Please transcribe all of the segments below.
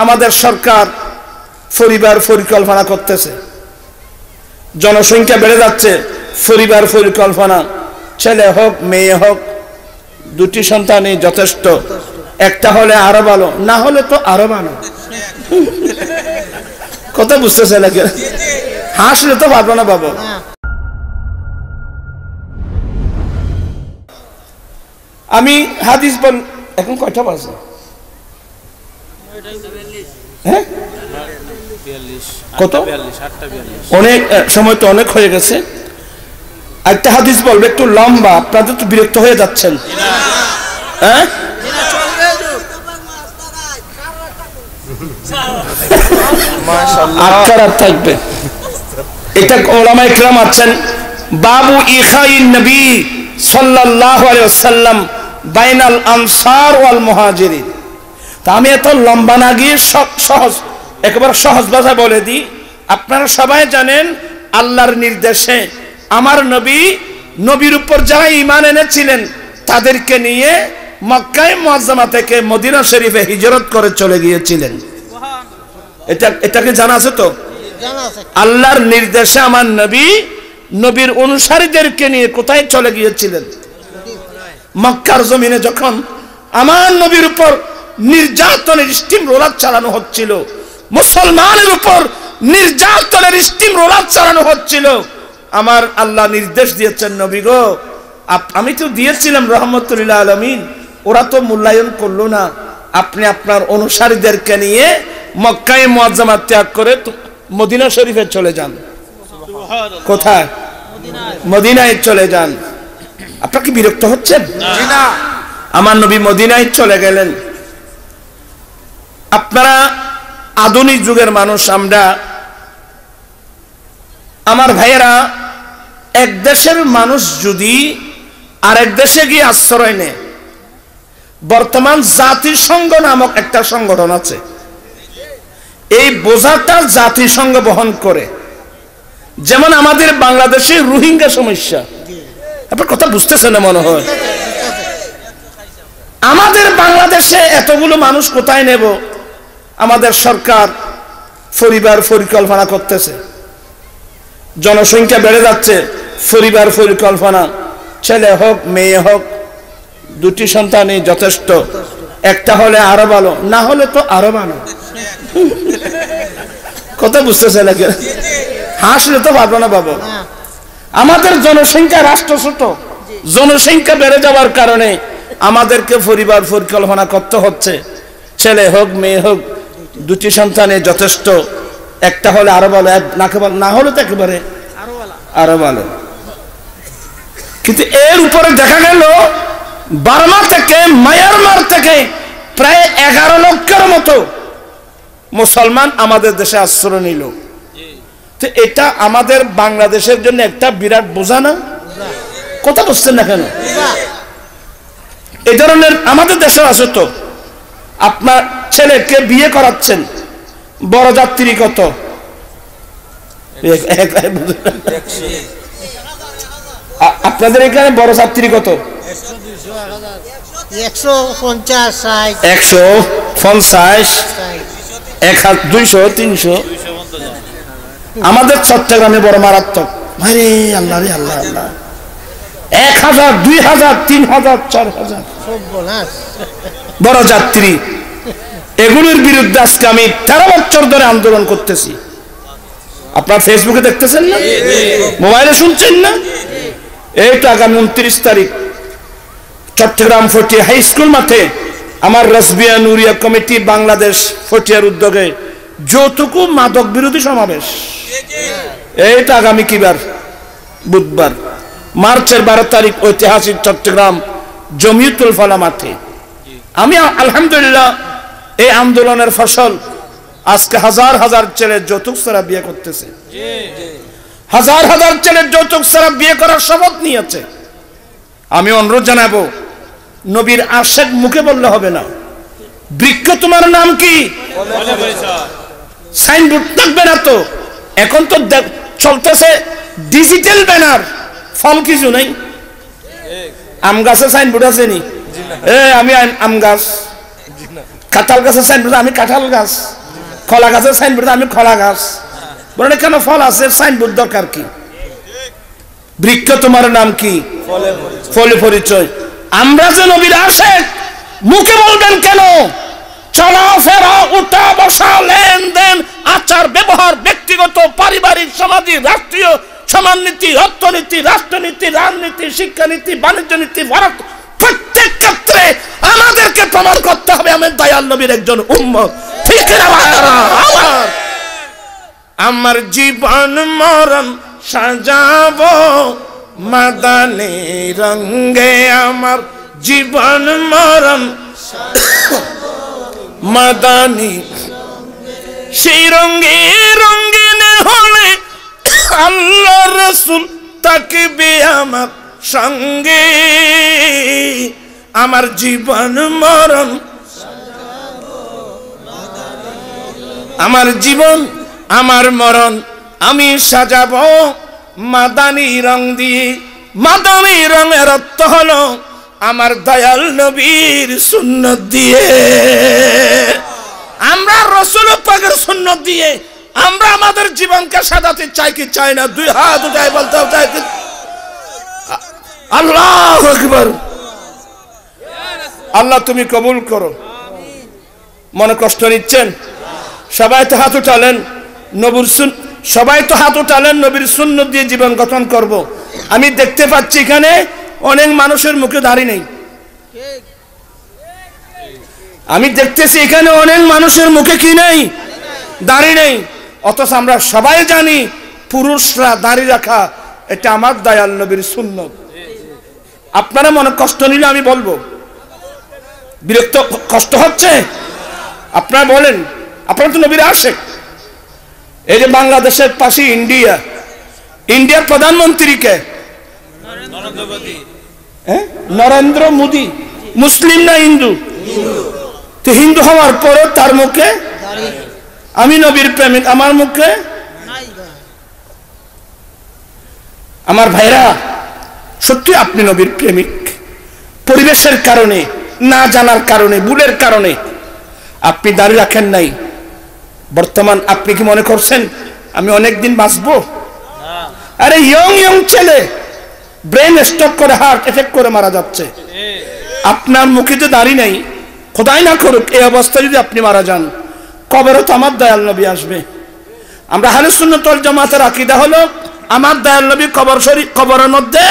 আমাদের সরকার পরিবার পরিকল্পনা করতেছে, জনসংখ্যা বেড়ে যাচ্ছে, পরিবার পরিকল্পনা, ছেলে হোক মেয়ে হোক দুটি সন্তানই যথেষ্ট, একটা হলে আরো ভালো, না হলে তো আরো ভালো। কথা বুঝতেছে নাকি? হাসলে তো পারবো না বাবা। আমি হাদিস বল, এখন কয়টা বাজে? হ্যাঁ কত? অনেক সময় তো অনেক হয়ে গেছে। একটা হাদিস বলবে, একটু লম্বা, আপনাদের তো বিরক্ত হয়ে যাচ্ছেন। হ্যাঁ থাকবে। এটা ওলামায়ে কেরাম আছেন, বাবু ইখাইন নবী সাল্লাল্লাহু আলাইহি ওয়াসাল্লাম বাইনাল আনসার ওয়াল মুহাজিরিন। তা আমি এত লম্বা না গিয়ে সহজ, একেবারে সহজ ভাষায় বলে দিই। আপনারা সবাই জানেন আল্লাহর নির্দেশে আমার নবী, নবীর উপর যারা ঈমান এনেছিলেন তাদেরকে নিয়ে মক্কায়ে মুআজ্জামা থেকে মদিনা শরীফে হিজরত করে চলে গিয়েছিলেন। এটাকে জানা আছে তো? আল্লাহর নির্দেশে আমার নবী নবীর অনুসারীদেরকে নিয়ে কোথায় চলে গিয়েছিলেন? মক্কার জমিনে যখন আমার নবীর উপর নির্যাতনের স্টিম রোলার চালানো হচ্ছিল, মুসলমানের উপর নির্যাতনের স্টিম রোলার চালানো হচ্ছিল, আমার আল্লাহ নির্দেশ দিয়েছেন, নবী গো আমি তো দিয়েছিলাম রহমতুল লিল আলামিন, ওরা তো মূল্যায়ন করলো না, আপনি আপনার অনুসারীদেরকে নিয়ে মক্কায়ে মুআজ্জামা ত্যাগ করে মদিনা শরীফে চলে যান। কোথায়? মদিনায় চলে যান। আপনারা কি বিরক্ত হচ্ছেন? না। আমার নবী মদিনায় চলে গেলেন। আপনারা আধুনিক যুগের মানুষ, আমরা, আমার ভাইয়েরা, এক দেশের মানুষ যদি আরেক দেশে গিয়ে আশ্রয় নেয়, বর্তমান জাতিসংঘ নামক একটা সংগঠন আছে, এই বোঝাটা জাতিসংঘ বহন করে। যেমন আমাদের বাংলাদেশে রোহিঙ্গা সমস্যা, আপনার কথা বুঝতেছেন না মনে হয়। আমাদের বাংলাদেশে এতগুলো মানুষ কোথায় নেব? আমাদের সরকার পরিবার পরিকল্পনা করতেছে, জনসংখ্যা বেড়ে যাচ্ছে, পরিবার পরিকল্পনা, ছেলে হোক মেয়ে হোক দুটি সন্তানই যথেষ্ট, একটা হলে আরো ভালো, না হলে তো আরো ভালো। কথা বুঝতেছে নাকি? হাসলে তো পারবো না বাবা। আমাদের জনসংখ্যা, রাষ্ট্র ছোট, জনসংখ্যা বেড়ে যাওয়ার কারণে আমাদেরকে পরিবার পরিকল্পনা করতে হচ্ছে, ছেলে হোক মেয়ে হোক দুটি সন্তানে যথেষ্ট, একটা হলে আরো ভালো, না হলে তো একেবারে আরো ভালো। কিন্তু এর উপরে দেখা গেল বার্মা থেকে, মায়ানমার থেকে প্রায় 11 লক্ষের মতো মুসলমান আমাদের দেশে আশ্রয় নিল। তো এটা আমাদের বাংলাদেশের জন্য একটা বিরাট বোঝা না? কথা বুঝছেন না কেন? এই ধরনের আমাদের দেশে আছে তো। আপনার ছেলেকে বিয়ে করাচ্ছেন, বড় যাত্রী কত? আপনাদের এখানে বড় যাত্রী কত? 150, 150, 200, 300। আমাদের চট্টগ্রামে বড় মারাত্মক, আরে আল্লাহ রে আল্লাহ আল্লাহ, 1000, 2000, 3000, 4000 বড় যাত্রী। এগুলোর বিরুদ্ধে আজকে আমি 13 বছর ধরে আন্দোলন করতেছি। আপনার ফেসবুকে দেখতেছেন না, মোবাইলে শুনছেন না? এইটা আগামী 29 তারিখ চট্টগ্রাম ফটিয়া হাই স্কুল মাঠে আমার রাসবিয়া নুরিয়া কমিটি বাংলাদেশ ফটিয়ার উদ্যোগে যৌতুক মাদক বিরোধী সমাবেশ। এইটা আগামী কিবার? বুধবার, মার্চের 12 তারিখ ঐতিহাসিক চট্টগ্রাম জমিয়তুল ফালাহ মাঠে। আমি আলহামদুলিল্লাহ এই আন্দোলনের ফসল আজকে হাজার হাজার ছেলে যৌতুক ছাড়া বিয়ে করতেছে, হাজার হাজার ছেলের যৌতুক ছাড়া বিয়ে করার শপথ নিয়েছে। আমি অনুরোধ জানাবো, নবীর আশেক মুখে বললে হবে না। বৃক্ষ তোমার নাম কি? সাইনবোর্ড থাকবে না তো। এখন তো চলতেছে ডিজিটাল ব্যানার, ফল কিছু নাই। আম গাছে সাইনবোর্ড আছে নি? আমি আম গাছ, কাঁঠাল গাছের সাইনবোর্ড আমি কাঁঠাল গাছ, কলা গাছের সাইনবোর্ড আমি কলা গাছ। বলেন কেন ফল আছে, সাইনবোর্ড দরকার কি? বৃক্ষ তোমার নাম কি? ফলে পরিচয়। আমরা যে নবীর আশিক, মুখে বলবেন কেন? চলাফেরা, উঠা বসা, লেনদেন, আচার ব্যবহার, ব্যক্তিগত, পারিবারিক, সামাজিক, রাষ্ট্রীয়, সমাজনীতি, অর্থনীতি, রাষ্ট্রনীতি, রাজনীতি, শিক্ষানীতি, বাণিজ্য নীতি, ভারত, প্রত্যেক ক্ষেত্রে আমাদেরকে প্রমাণ করতে হবে আমি দয়াল নবীর একজন উম্মত। ঠিক না ভাইরা আমার? আমার জীবন মরণ সাজাবো মাদানী রঙে, আমার জীবন মরণ মাদানী সেই রঙে রঙিন হলে আল্লাহ রাসূল থাকবে আমার সঙ্গে। আমার জীবন মরণ, আমার জীবন আমার মরণ আমি সাজাবো মাদানী রং দিয়ে। মাদানী রঙের অর্থ হলো আমার দয়াল নবীর সুন্নত দিয়ে। আমরা রাসূল পাকের সুন্নত দিয়ে আমরা আমাদের জীবনকে সাজাতে চাই কি চাই না? দুই হাত উঠায় বলতে চাই আল্লাহু আকবার। আল্লাহ তুমি কবুল করো। মনে কষ্ট নিচ্ছেন? সবাই তো হাত উঠালেন, নবীর সবাই তো হাত উঠালেন, নবীর সুন্নত দিয়ে জীবন গঠন করব। আমি দেখতে পাচ্ছি এখানে অনেক মানুষের মুখে দাড়ি নেই। আমি দেখতেছি এখানে অনেক মানুষের মুখে কি নেই? দাড়ি নেই। অথচ আমরা সবাই জানি পুরুষরা দাড়ি রাখা এটা আমার দয়াল নবীর সুন্নত। আপনারা মনে কষ্ট নিলে আমি বলবো, বিরক্ত কষ্ট হচ্ছে? আপনারা বলেন, আপনারা তো নবীর আশিক। এই যে বাংলাদেশের পাশে ইন্ডিয়া, ইন্ডিয়ার প্রধানমন্ত্রী কে? নরেন্দ্র মোদী। মুসলিম না হিন্দু? তো হিন্দু হওয়ার পরে তার মুখে আমি নবীর প্রেমিক, আমার মুখে। আমার ভাইরা, সত্যি আপনি নবীর প্রেমিক। পরিবেশের কারণে, না জানার কারণে, ভুলের কারণে আপনি দাড়ি রাখেন নাই। বর্তমান আপনি কি মনে করছেন আমি অনেকদিন বাঁচবো? আরে ইয়ং ছেলে ব্রেন স্ট্রোক করে, হার্ট অ্যাটাক করে মারা যাচ্ছে। আপনার মুখে যে দাড়ি নেই, খোদাই না করুক এই অবস্থায় যদি আপনি মারা যান, কবরে তো আমার দয়াল নবী আসবে। আমরা আহলে সুন্নাত ওয়াল জামাতের আকীদা হলো আমার দয়াল নবী কবরের মধ্যে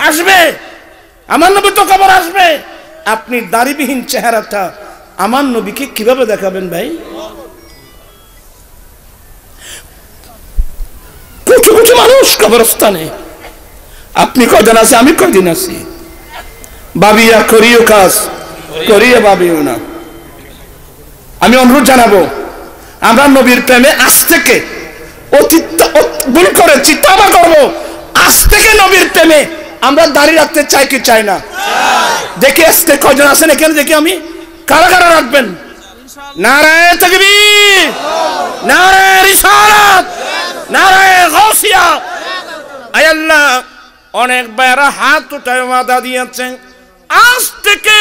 আসবে। আমার নবী তো কবর আসবে। আপনি দাড়িবিহীন চেহারাটা আমার নবীকে কিভাবে দেখাবেন ভাই? কিছু মানুষ কবরস্থানে, আপনি কয়দিন আছে, আমি কয়দিন আছি। ভাবিয়া করিও কাজ, করিয়া ভাবিও না। আমি অনুরোধ জানাবো, আমরা নবীর প্রেমে আজ থেকে ভুল করেছি, তওবা করব। আজ থেকে নবীর প্রেমে আমরা দাঁড়িয়ে রাখতে চাই কি চাই না? দেখি আজকে কয়জন আছেন এখানে, দেখি আমি কারা কারা রাখবেন। নারায়ে তাকবীর, নারায়ে রিসালাত, নারায়ে গাউসিয়া। আয় আল্লাহ, অনেক ভাইরা হাত উঠায় ওয়াদা দিয়েছেন, আজ থেকে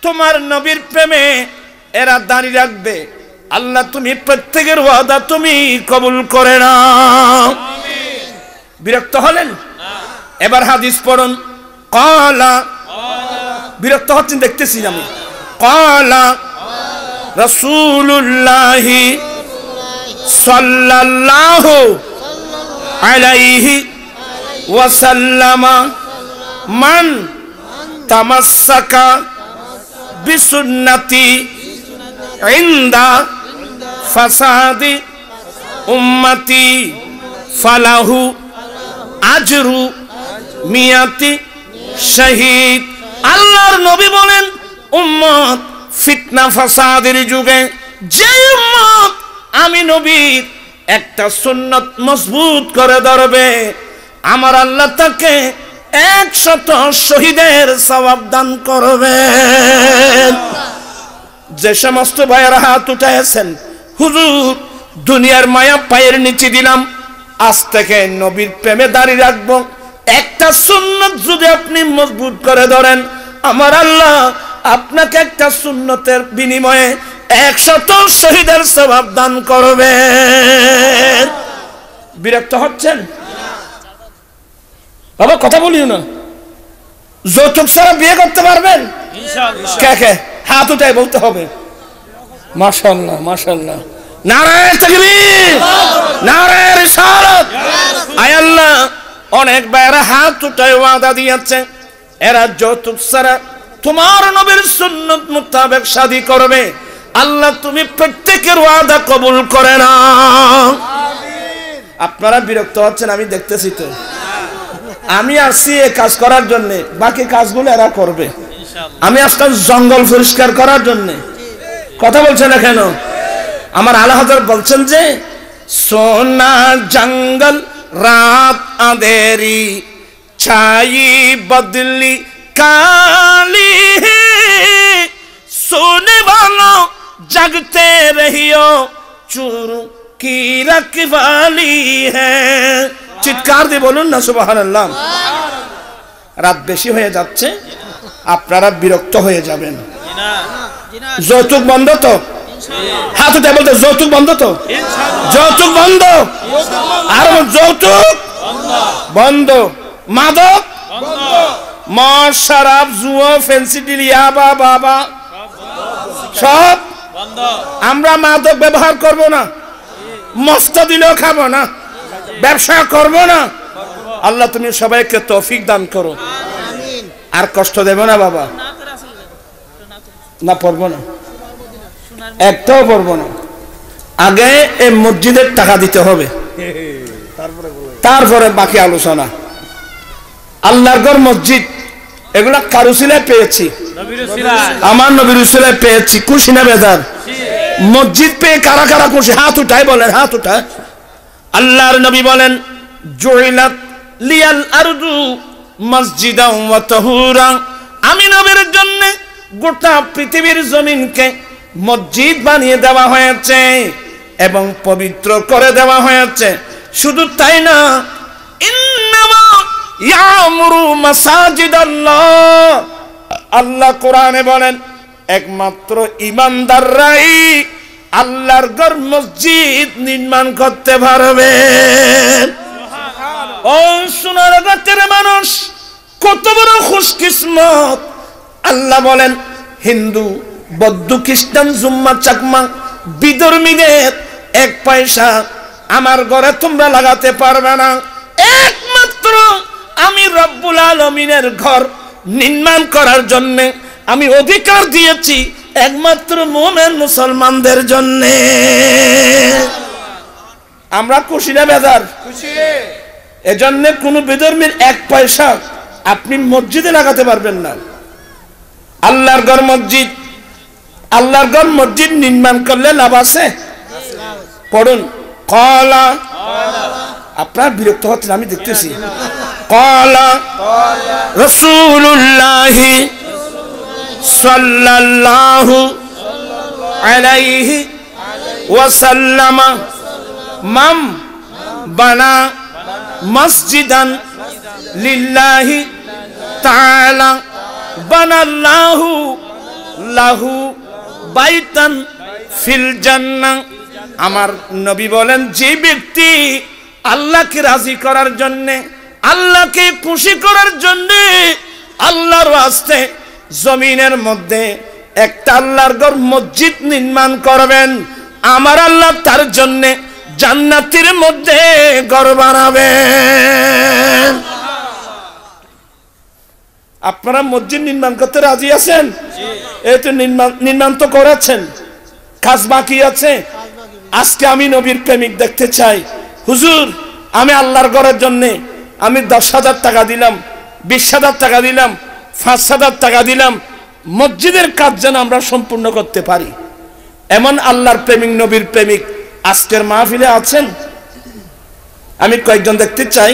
তোমার নবীর প্রেমে এরা দাঁড়িয়ে রাখবে। আল্লাহ তুমি প্রত্যেকের ওয়াদা তুমি কবুল করে নাও। বিরক্ত হলেন? এবার হাদিস পড়ুন। ক্বালা, বিরক্ত হচ্ছেন দেখতেছি আমি। ক্বালা রাসূলুল্লাহি সাল্লাল্লাহু আলাইহি ওয়াসাল্লাম মান তামাসসাকা বিসুন্নতি ইনদা ফাসাদি উম্মতি ফালাহু আজরু মিয়াতি শহীদ। আল্লাহর নবী বলেন, উম্মত ফিতনা ফাসাদের যুগে যে উম্মত আমি নবীর একটা সুন্নত মজবুত করে ধরবে, আমার আল্লাহ তাকে 100 শহীদের সওয়াব দান করবেন। যে সমস্ত ভাইয়েরা হাত উঠাইছেন, হুজুর দুনিয়ার মায়া পায়ের নিচে দিলাম, আজ থেকে নবীর প্রেমে দাঁড়িয়ে রাখবো, একটা সুন্নত যদি আপনি মজবুত করে ধরেন, আমার আল্লাহ আপনাকে একটা সুন্নতের বিনিময়ে 100 শহীদের সওয়াব দান করবেন। বিরক্ত হচ্ছেন বাবা? কথা বলিও না। যৌতুক ছাড়া বিয়ে করতে পারবেন? ইনশাআল্লাহ। কে কে হাত উঠায় বলতে হবে মাশাআল্লাহ মাশাআল্লাহ। নারায়ে তাকবীর, নারায়ে রিসালাত। আয় আল্লাহ, অনেক ভাইরা হাত উঠায় ওয়াদা দিয়েছে এরা যৌতুক ছাড়া তোমার নবীর সুন্নত মোতাবেক শাদী করবে। আল্লাহ তুমি প্রত্যেকের ওয়াদা কবুল করে নাও। আপনারা বিরক্ত হচ্ছেন আমি দেখতেছি তো। আমি আসছি এই কাজ করার জন্য, বাকি কাজগুলো এরা করবে। আমি আসলাম জঙ্গল পরিষ্কার করার জন্য। কথা বলছেন না কেন? আমার আলা হযরত বলছেন যে সোনা জঙ্গল রাত আঁধেরি ছাই বদলি কালি सोने वालों जगते रहियो चूरू की रखवाली है। চিৎকার দিয়ে বলুন না সুবহানাল্লাহ। রাত বেশি হয়ে যাচ্ছে, আপনারা বিরক্ত হয়ে যাবেন। যৌতুক বন্ধ তো? হাত উঠে বলতে যৌতুক বন্ধ তো? যৌতুক বন্ধ। আর যৌতুক বন্ধ, মাদক মদ শরাব জুয়া ফেন্সিডিল ইয়াবা বাবা সব বন্ধ। আমরা মাদক ব্যবহার করব না, মস্ত দিলেও খাবো না, ব্যবসা করব না। আল্লাহ তুমি সবাইকে তৌফিক দান করো। আর কষ্ট দেব না বাবা, না পড়বো না, একটাও পড়বো না। আগে এই মসজিদের টাকা দিতে হবে, তারপরে বাকি আলোচনা। আল্লাহর ঘর মসজিদ এগুলা কারুসিলায় পেয়েছি, আমার নবীর উসিলায় পেয়েছি। খুশি না বেজার? মসজিদ পেয়ে কারা কারা খুশি? হাত উঠায় বলেন, হাত উঠায়। আল্লাহর নবী বলেন জুইলাত লিয়াল আরদু মসজিদাও ওয়া তাহুরা, আমি নবীর জন্য গোটা পৃথিবীর জমিনকে মসজিদ বানিয়ে দেওয়া হয়েছে এবং পবিত্র করে দেওয়া হয়েছে। শুধু তাই না, ইন্নামা ইয়ামুরু মাসাজিদাল্লাহ, আল্লাহ কোরআনে বলেন একমাত্র ঈমানদাররাই আল্লাহর ঘর মসজিদ নির্মাণ করতে পারবে। ও সোনারগাঁয়ের মানুষ, কত বড় খুশকিসমত। আল্লাহ বলেন হিন্দু বৌদ্ধ খ্রিস্টান জুম্মা চাকমা বিধর্মীদের 1 পয়সা আমার ঘরে তোমরা লাগাতে পারবে না। একমাত্র আমি রব্বুল আলামিনের ঘর নির্মাণ করার জন্য আমি অধিকার দিয়েছি একমাত্র মুমিন মুসলমানদের জন্য। আমরা খুশি না বেজার? খুশি। এজন্য কোন বিধর্মীর 1 পয়সা আপনি মসজিদে লাগাতে পারবেন না। আল্লাহর ঘর মসজিদ, আল্লাহর ঘর মসজিদ নির্মাণ করলে লাভ আছে? পড়ুন কলা। আপনারা বিরক্ত হচ্ছেন আমি দেখতেছি। কলা রাসূলুল্লাহ সাল্লাল্লাহু আলাইহি ওয়াসাল্লাম মান বানা মসজিদান লিল্লাহি তাআলা বানাল্লাহু লাহু বাইতান ফিল জান্নাহ। আমার নবী বলেন যে ব্যক্তি আল্লাহকে রাজি করার জন্য, আল্লাহকে খুশি করার জন্য আল্লাহর ওয়াস্তে জমিনের মধ্যে একটা আল্লাহর ঘর মসজিদ নির্মাণ করবেন, আমার আল্লাহ তার জন্য জান্নাতের মধ্যে ঘর বানাবেন। আপনারা মসজিদ নির্মাণ করতে রাজি আছেন? এই তো নির্মাণ তো করেছেন, কাজ বাকি আছে। আজকে আমি নবীর প্রেমিক দেখতে চাই। হুজুর আমি আল্লাহর ঘরের জন্য আমি 10,000 টাকা দিলাম, 20,000 টাকা দিলাম, 5,000 টাকা দিলাম, মসজিদের কাজ যেন আমরা সম্পূর্ণ করতে পারি। এমন আল্লাহর প্রেমিক নবীর প্রেমিক আজকের মাহফিলে আছেন? আমি কয়েকজন দেখতে চাই।